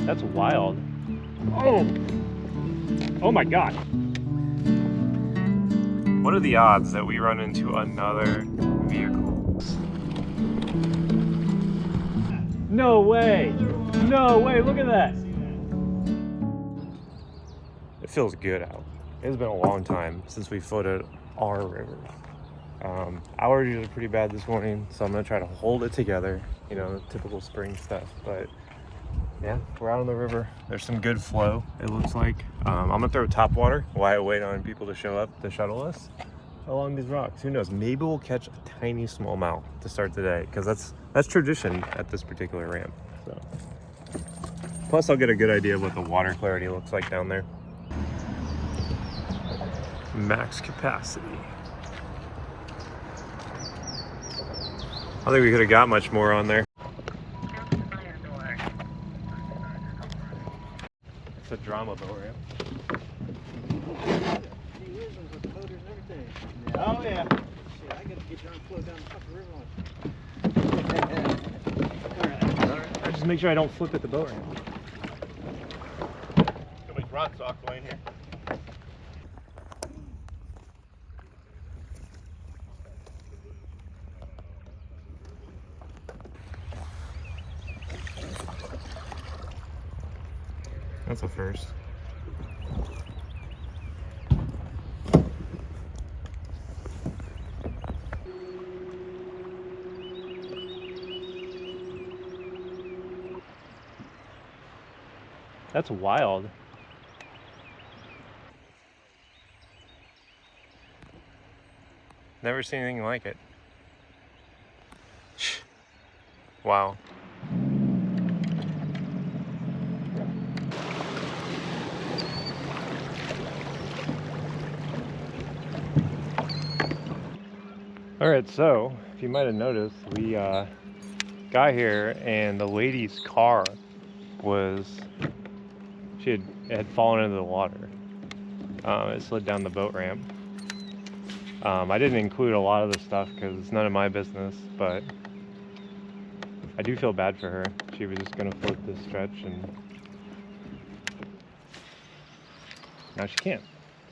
That's wild. Oh! Oh my God. What are the odds that we run into another vehicle? No way! No way, look at that! It feels good out. It's been a long time since we floated our river. Allergies are pretty bad this morning, so I'm gonna try to hold it together, you know, typical spring stuff, but yeah, we're out on the river. There's some good flow, it looks like. I'm gonna throw top water while I wait on people to show up to shuttle us along these rocks. Who knows, maybe we'll catch a tiny smallmouth to start today, because that's tradition at this particular ramp. So plus I'll get a good idea of what the water clarity looks like down there. Max capacity. I think we could have got much more on there. It's a drama boat ramp. Oh yeah. Shit, I gotta get drunk, float down the fucking river. Alright. Just make sure I don't flip at the boat ramp. Too many rocks off the lane here. That's a first. That's wild. Never seen anything like it. Wow. All right, so if you might have noticed, we got here and the lady's car it had fallen into the water. It slid down the boat ramp. I didn't include a lot of the stuff because it's none of my business, but I do feel bad for her. She was just gonna float this stretch and now she can't.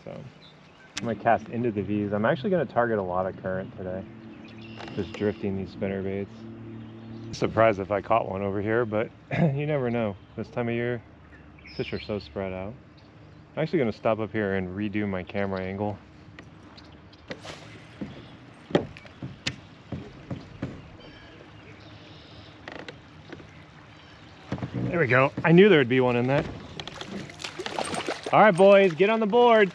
So I'm gonna cast into the V's. I'm actually gonna target a lot of current today. Just drifting these spinner baits. Surprised if I caught one over here, but you never know. This time of year, fish are so spread out. I'm actually gonna stop up here and redo my camera angle. There we go. I knew there would be one in that. All right, boys, get on the board.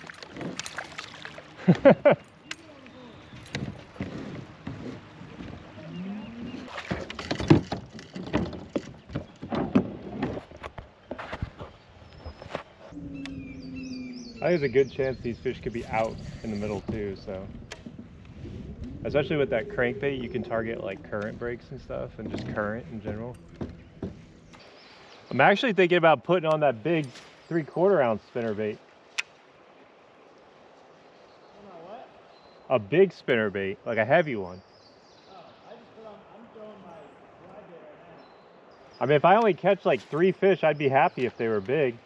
I think there's a good chance these fish could be out in the middle too, so. Especially with that crankbait, you can target like current breaks and stuff and just current in general. I'm actually thinking about putting on that big 3/4 ounce spinnerbait. What? A big spinnerbait, like a heavy one. Oh, I just put on, I'm throwing my fly bait right now. I mean, if I only catch like 3 fish, I'd be happy if they were big.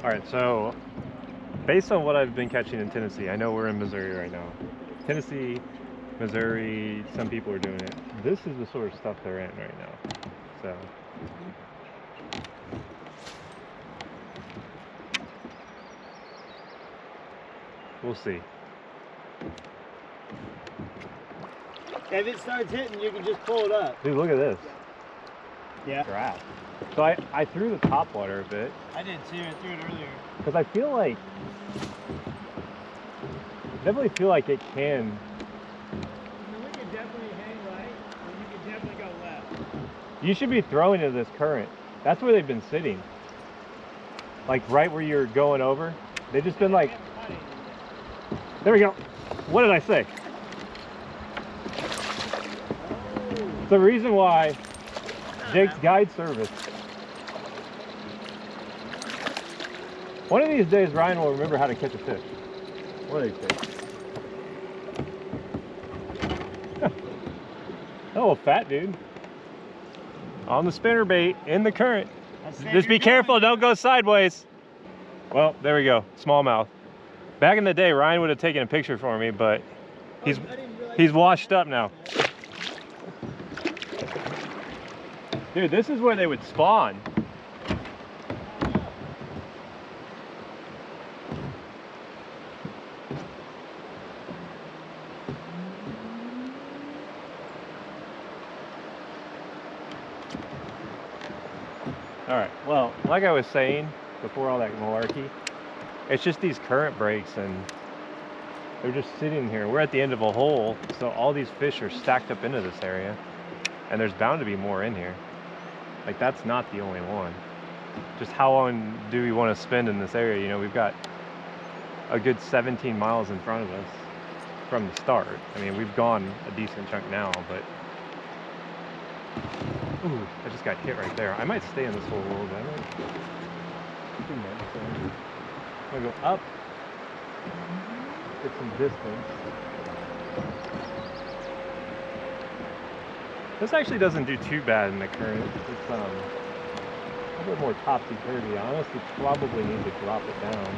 All right, so based on what I've been catching in Tennessee, I know we're in Missouri right now. Tennessee, Missouri, some people are doing it. This is the sort of stuff they're in right now. So we'll see. If it starts hitting, you can just pull it up. Dude, look at this. Yeah. Grab. So I threw the top water a bit. I did too. I threw it earlier. Because I feel like, definitely feel like it can. I mean, we could definitely hang right, or you could definitely go left. You should be throwing into this current. That's where they've been sitting. Like right where you're going over. They've just been like, there we go. What did I say? It's the reason why Jake's guide service. One of these days, Ryan will remember how to catch a fish. One of these days. Oh, a fat dude. On the spinner bait, in the current. That's Just be careful, don't go sideways. Well, there we go, smallmouth. Back in the day, Ryan would have taken a picture for me, but he's washed up now. Dude, this is where they would spawn. All right, well, like I was saying before all that malarkey, it's just these current breaks and they're just sitting here. We're at the end of a hole, so all these fish are stacked up into this area and there's bound to be more in here. Like, that's not the only one. Just how long do we want to spend in this area? You know, we've got a good 17 miles in front of us from the start. I mean, we've gone a decent chunk now, but ooh, I just got hit right there. I might stay in this hole a little bit. I'm gonna go up, get some distance. This actually doesn't do too bad in the current. It's a bit more topsy-turvy. I honestly probably need to drop it down.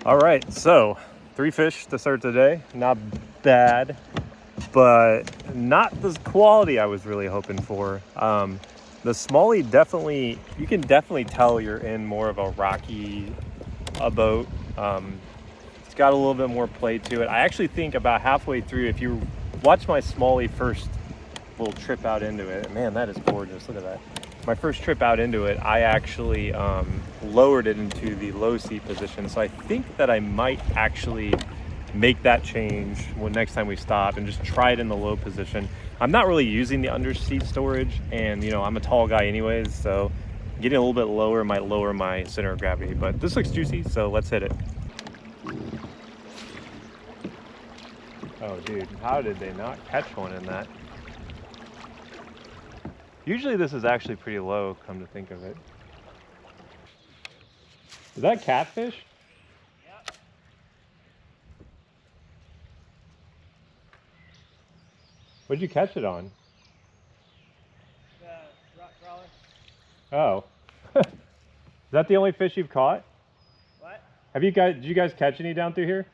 All right, so 3 fish to start today. Not bad, but not the quality I was really hoping for. The Smallie definitely, you can definitely tell you're in more of a rocky boat. It's got a little bit more play to it. I actually think about halfway through, if you watch my Smallie first little trip out into it, man, that is gorgeous. Look at that. My first trip out into it, I actually lowered it into the low seat position. So I think that I might actually make that change when next time we stop and just try it in the low position. I'm not really using the under seat storage, and you know, I'm a tall guy anyways, so getting a little bit lower might lower my center of gravity. But this looks juicy, so let's hit it. Oh dude, how did they not catch one in that? Usually this is actually pretty low, come to think of it. Is that catfish? Yep. What'd you catch it on? The rock crawler. Oh. Is that the only fish you've caught? What? Did you guys catch any down through here?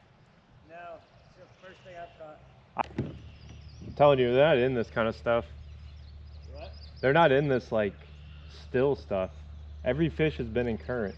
No, it's the first thing I've caught. I'm telling you, they're not in this kind of stuff. What? They're not in this like still stuff. Every fish has been in current.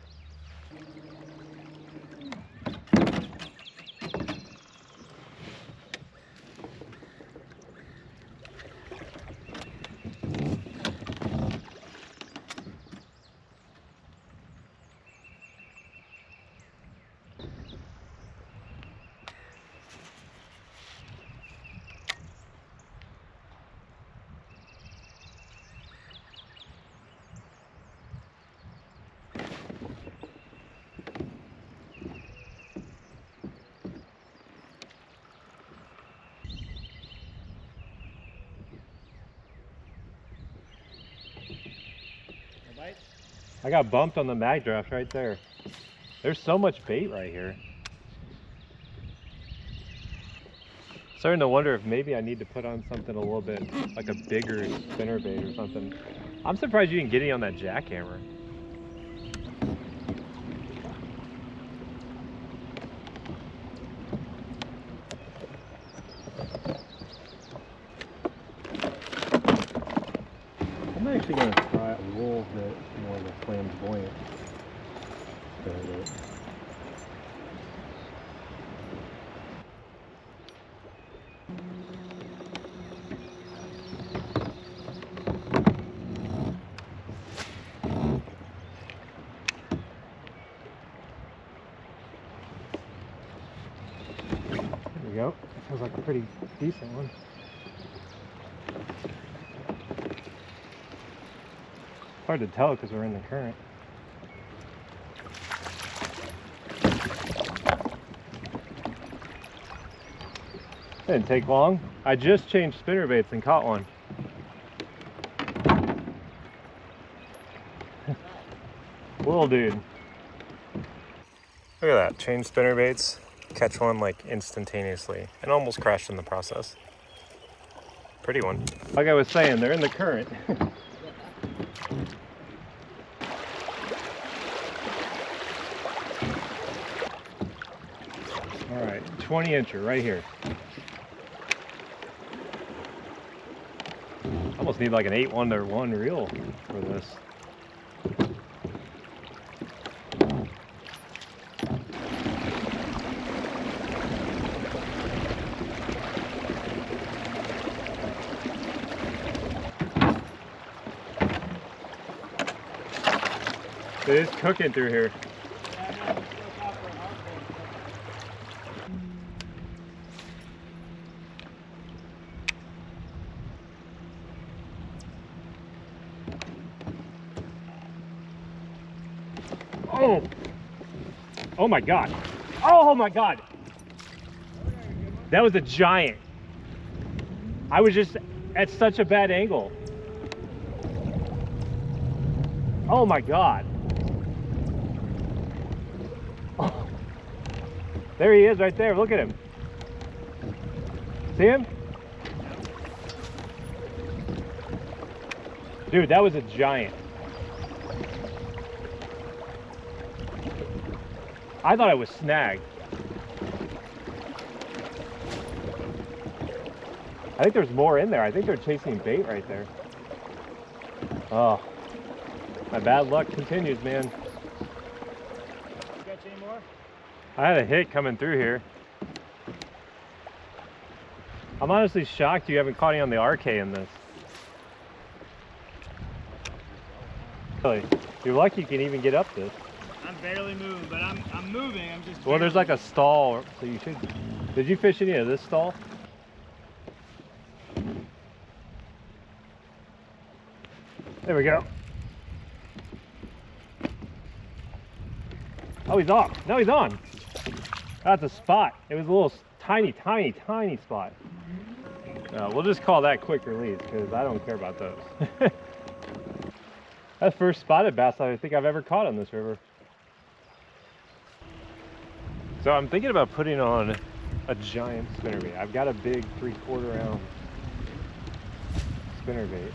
I got bumped on the mag draft right there. There's so much bait right here. Starting to wonder if maybe I need to put on something a little bit, like a bigger spinner bait or something. I'm surprised you didn't get any on that jackhammer. I'm actually going to try a little bit more of a flamboyant spinnerbait. There we go. Feels like a pretty decent one. Hard to tell because we're in the current. Didn't take long. I just changed spinner baits and caught one. Little dude. Look at that, change spinner baits, catch one like instantaneously, and almost crashed in the process. Pretty one. Like I was saying, they're in the current. All right, 20-incher right here. Almost need like an 8-1 reel for this. It is cooking through here. Oh! Oh my God! Oh my God! That was a giant. I was just at such a bad angle. Oh my God! Oh. There he is right there. Look at him. See him? Dude, that was a giant. I thought I was snagged. I think there's more in there. I think they're chasing bait right there. Oh, my bad luck continues, man. Catch any more? I had a hit coming through here. I'm honestly shocked you haven't caught any on the RK in this. Really, you're lucky you can even get up this. I'm barely moving, but I'm moving. I'm just. Well, there's like a stall, so you should. Did you fish any of this stall? There we go. Oh, he's off. No, he's on. That's a spot. It was a little tiny spot. We'll just call that quick release because I don't care about those. That's the first spotted bass I think I've ever caught on this river. So I'm thinking about putting on a giant spinnerbait. I've got a big 3/4 ounce spinnerbait.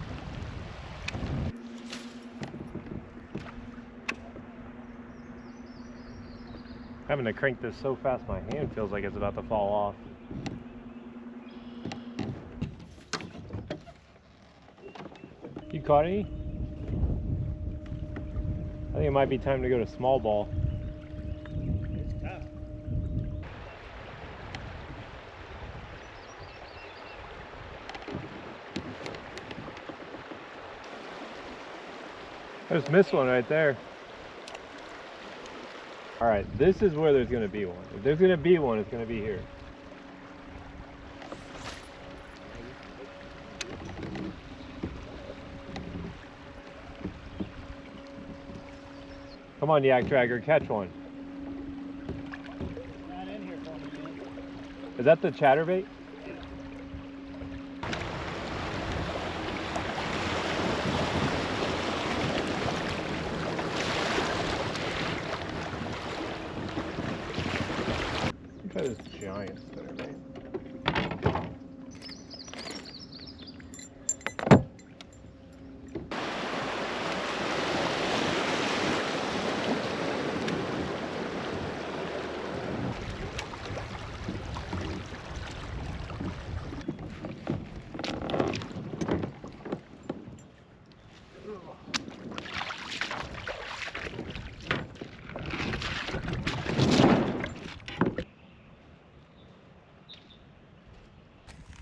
Having to crank this so fast my hand feels like it's about to fall off. You caught any? I think it might be time to go to small ball. It's tough. I just missed one right there. All right, this is where there's gonna be one. If there's gonna be one, it's gonna be here. Come on, yak dragger, catch one. Not in here for me, man. Is that the chatterbait? Try this giant spinnerbait.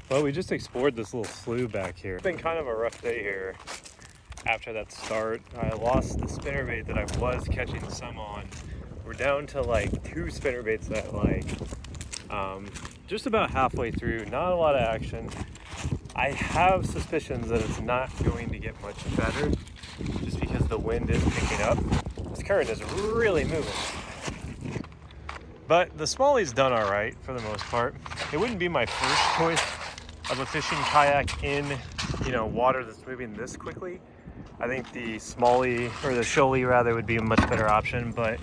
Well, we just explored this little slough back here. It's been kind of a rough day here after that start. I lost the spinnerbait that I was catching some on. We're down to like 2 spinnerbaits that just about halfway through, not a lot of action. I have suspicions that it's not going to get much better just because the wind is picking up. This current is really moving. But the Smallie's done all right for the most part. It wouldn't be my first choice of a fishing kayak in, you know, water that's moving this quickly. I think the Smallie, or the Shoalie rather, would be a much better option, but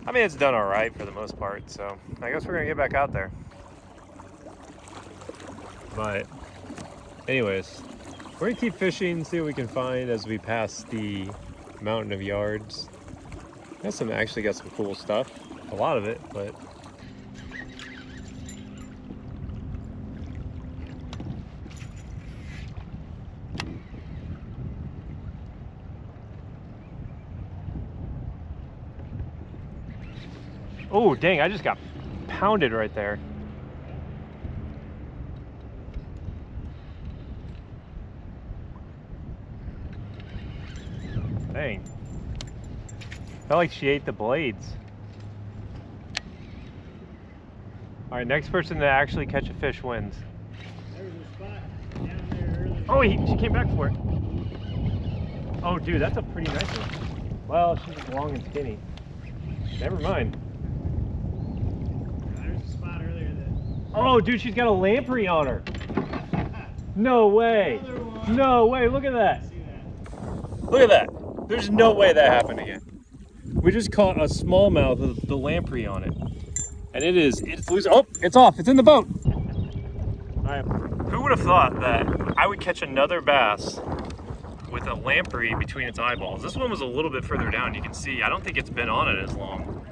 I mean, it's done all right for the most part, so I guess we're gonna get back out there. But anyways, we're gonna keep fishing, see what we can find as we pass the mountain of yards. Actually got some cool stuff, a lot of it, but oh, dang, I just got pounded right there. Dang. Felt like she ate the blades. All right, next person to actually catch a fish wins. There was a spot down there earlier. Oh, she came back for it. Oh, dude, that's a pretty nice one. Well, she's long and skinny. Never mind. There's a spot earlier that... Oh, dude, she's got a lamprey on her. No way. No way. Look at that. See that? Look at that. There's no way that happened again. We just caught a smallmouth with the lamprey on it. And it's loose. Oh, it's off. It's in the boat. All right. Who would have thought that I would catch another bass with a lamprey between its eyeballs? This one was a little bit further down. You can see, I don't think it's been on it as long.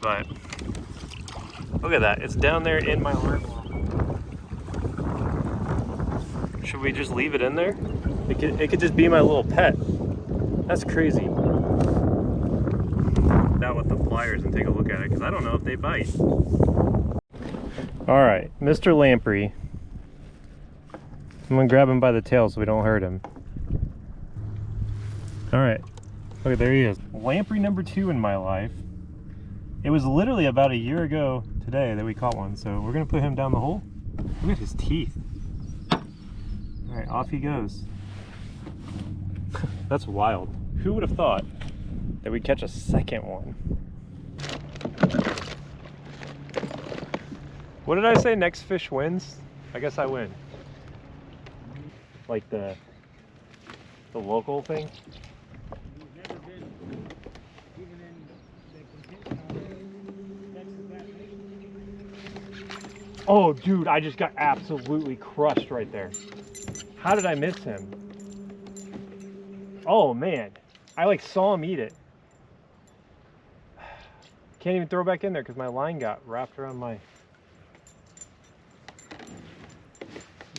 But look at that. It's down there in my eyeball. Should we just leave it in there? It could just be my little pet. That's crazy. Out with the pliers and take a look at it, because I don't know if they bite. All right, Mr. Lamprey. I'm gonna grab him by the tail so we don't hurt him. All right, look, there he is. Lamprey number 2 in my life. It was literally about a year ago today that we caught one, so we're gonna put him down the hole. Look at his teeth. All right, off he goes. That's wild. Who would have thought that we'd catch a second one? What did I say? Next fish wins? I guess I win. Like the local thing? We've never been even in the contention. Oh, dude, I just got absolutely crushed right there. How did I miss him? Oh, man. I like saw him eat it. Can't even throw back in there because my line got wrapped around my...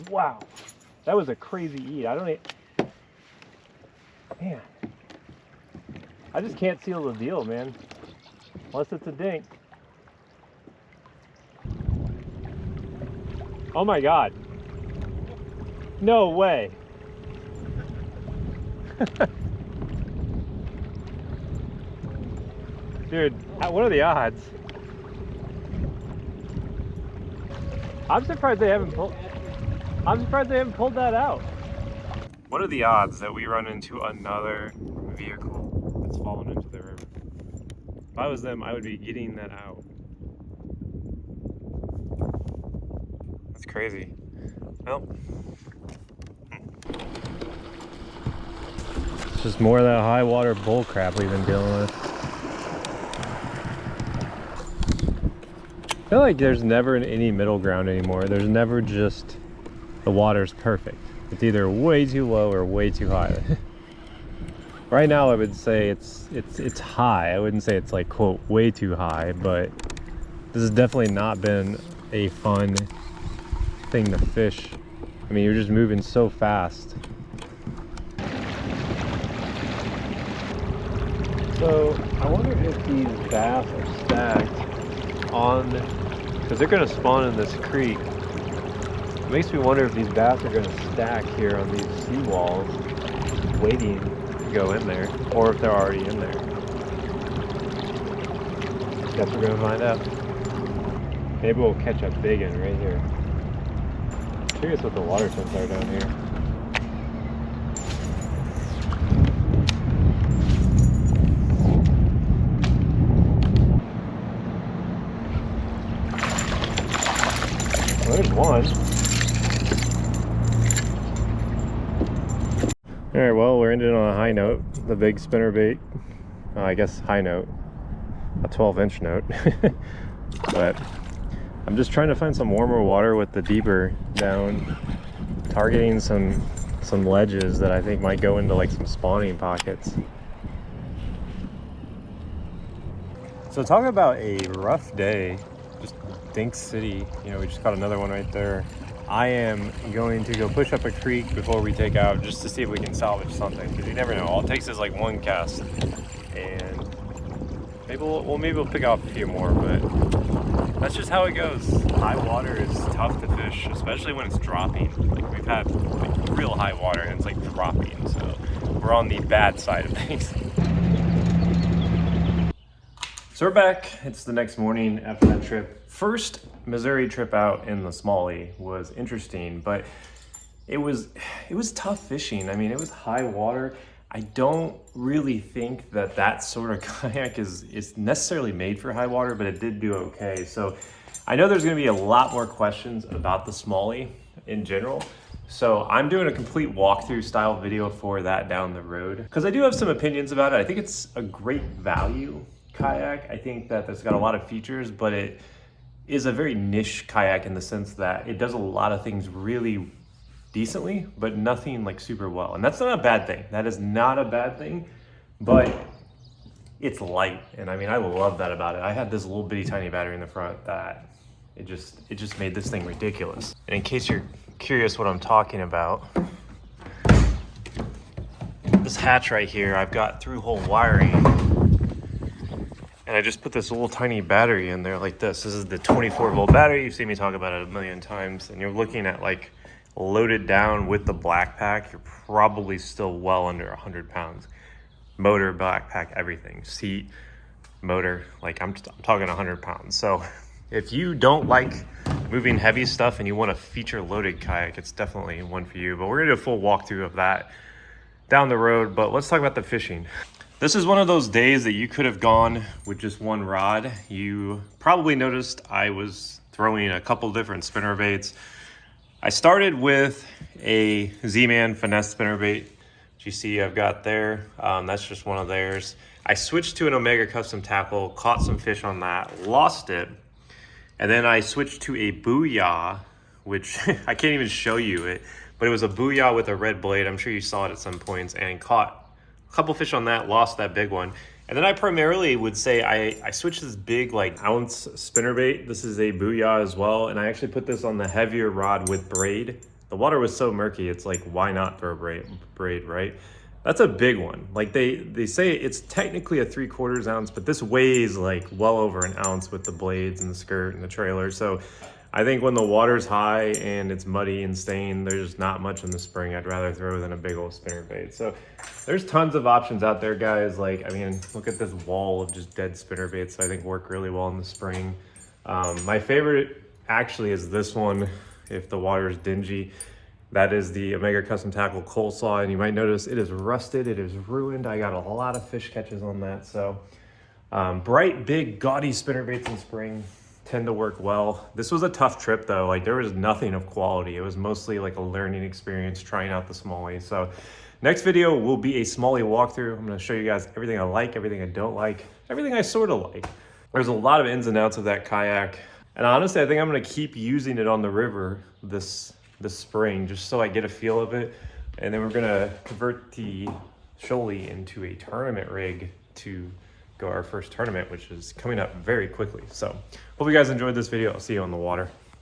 Wow. That was a crazy eat. I don't eat... Man. I just can't seal the deal, man. Unless it's a dink. Oh my God. No way. Dude, what are the odds? I'm surprised they haven't pulled that out. What are the odds that we run into another vehicle that's fallen into the river? If I was them, I would be getting that out. That's crazy. Well, it's just more of that high water bull crap we've been dealing with. I feel like there's never any middle ground anymore. There's never just the water's perfect. It's either way too low or way too high. Right now I would say it's high. I wouldn't say it's like, quote, way too high, but this has definitely not been a fun thing to fish. I mean, you're just moving so fast. So I wonder if these bass are stacked on, because they're going to spawn in this creek. It makes me wonder if these bass are going to stack here on these seawalls, just waiting to go in there, or if they're already in there. Guess we're going to find out. Maybe we'll catch a big one right here. Curious what the water temps are down here. one. All right, well, we're ending on a high note. The big spinnerbait, I guess high note, a 12-inch note. But I'm just trying to find some warmer water with the deeper down, targeting some ledges that I think might go into like some spawning pockets. So talk about a rough day, just Dink City. You know, we just caught another one right there. I am going to go push up a creek before we take out just to see if we can salvage something, because you never know. All it takes is like one cast, and maybe we'll pick off a few more, but that's just how it goes. High water is tough to fish, especially when it's dropping. Like we've had like real high water and it's like dropping, so we're on the bad side of things. So we're back. It's the next morning after that trip. First Missouri trip out in the Smallie was interesting, but it was tough fishing. I mean, it was high water. I don't really think that sort of kayak is necessarily made for high water, but it did do okay. So I know there's going to be a lot more questions about the Smallie in general. So I'm doing a complete walkthrough style video for that down the road, because I do have some opinions about it. I think it's a great value kayak. I think that it's got a lot of features, but it is a very niche kayak in the sense that it does a lot of things really decently, but nothing like super well. And that's not a bad thing. That is not a bad thing, but it's light. And I mean, I love that about it. I had this little bitty tiny battery in the front that it just made this thing ridiculous. And in case you're curious what I'm talking about, this hatch right here, I've got through-hole wiring. And I just put this little tiny battery in there like this. This is the 24-volt battery. You've seen me talk about it a million times. And you're looking at like loaded down with the black pack, you're probably still well under 100 pounds. Motor, black pack, everything. Seat, motor, like I'm talking 100 pounds. So if you don't like moving heavy stuff and you want a feature loaded kayak, it's definitely one for you. But we're gonna do a full walkthrough of that down the road. But let's talk about the fishing. This is one of those days that you could have gone with just one rod. You probably noticed I was throwing a couple different spinner baits. I started with a Z-Man finesse spinnerbait, which you see I've got there. That's just one of theirs. I switched to an Omega custom tackle, caught some fish on that, lost it. And then I switched to a Booyah, which I can't even show you it, but it was a Booyah with a red blade. I'm sure you saw it at some points, and caught a couple fish on that, lost that big one. And then I primarily would say I switched this big like ounce spinnerbait. This is a Booyah as well. And I actually put this on the heavier rod with braid. The water was so murky, it's like, why not throw braid, right? That's a big one. Like they say it's technically a 3/4 ounce, but this weighs like well over an ounce with the blades and the skirt and the trailer. So I think when the water's high and it's muddy and stained, there's not much in the spring I'd rather throw than a big old spinnerbait. So there's tons of options out there, guys. Like, I mean, look at this wall of just dead spinnerbaits I think work really well in the spring. My favorite actually is this one if the water is dingy. That is the Omega Custom Tackle Coleslaw, and you might notice it is rusted, it is ruined. I got a lot of fish catches on that. So bright, big, gaudy spinnerbaits in spring tend to work well. This was a tough trip though. Like there was nothing of quality. It was mostly like a learning experience trying out the Smallie. So next video will be a Smallie walkthrough. I'm gonna show you guys everything I like, everything I don't like, everything I sort of like. There's a lot of ins and outs of that kayak. And honestly, I think I'm gonna keep using it on the river this spring, just so I get a feel of it. And then we're gonna convert the Shoalie into a tournament rig to go our first tournament, which is coming up very quickly. So hope you guys enjoyed this video. I'll see you on the water.